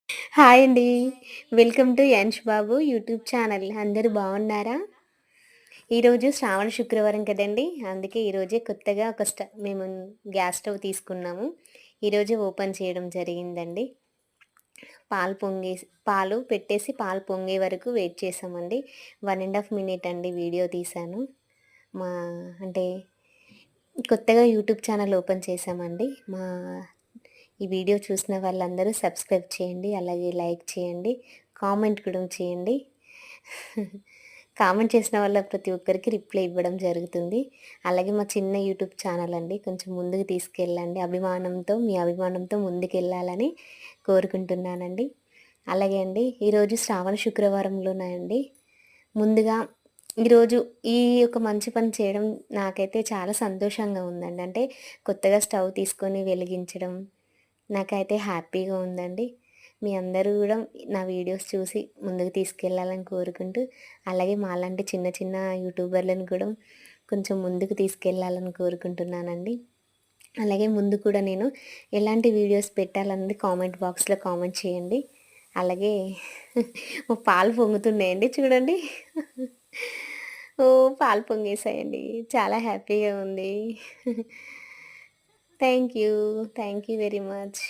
Hi అండి. Welcome to Yansh Babu YouTube channel. అందరూ బాగున్నారా? ఈరోజు శ్రావణ శుక్రవారం కదండీ! అందుకే ఈరోజే కొత్తగా ఒక మేము గ్యాస్ స్టవ్ తీసుకున్నాము. ఈరోజే ఓపెన్ చేయడం జరిగిందండి. పాలు పెట్టేసి పాలు పొంగే వరకు వెయిట్ చేశామండి. 1 ½ మినిట్ అండి వీడియో తీశాను. మా అంటే కొత్తగా యూట్యూబ్ ఛానల్ ఓపెన్ చేశామండి. ఈ వీడియో చూసిన వాళ్ళందరూ సబ్స్క్రైబ్ చేయండి. అలాగే లైక్ చేయండి. కామెంట్ కూడా చేయండి. కామెంట్ చేసిన వాళ్ళ ప్రతి ఒక్కరికి రిప్లై ఇవ్వడం జరుగుతుంది. అలాగే మా చిన్న యూట్యూబ్ ఛానల్ అండి. కొంచెం ముందుకు తీసుకెళ్ళండి. మీ అభిమానంతో ముందుకెళ్ళాలని కోరుకుంటున్నానండి. అలాగే అండి ఈరోజు శ్రావణ శుక్రవారంలోనండి ముందుగా ఈరోజు ఈ యొక్క మంచి పని చేయడం నాకైతే చాలా సంతోషంగా ఉందండి. అంటే కొత్తగా స్టవ్ తీసుకొని వెలిగించడం నాకైతే హ్యాపీగా ఉందండి. మీ అందరూ గూడా నా వీడియోస్ చూసి ముందుకు తీసుకెళ్ళాలని కోరుకుంటూ, అలాగే మాలాంటి చిన్న చిన్న యూట్యూబర్‌లను కూడా కొంచెం ముందుకు తీసుకెళ్ళాలని కోరుకుంటున్నానండి. అలాగే ముందు కూడా నేను ఎలాంటి వీడియోస్ పెట్టాలన్నది కామెంట్ బాక్స్‌లో కామెంట్ చేయండి. అలాగే మా పాలు పొంగుతున్నాయండి చూడండి. ఓహ్! పాలు పొంగేసాయండి. చాలా హ్యాపీగా ఉంది. Thank you. Thank you very much.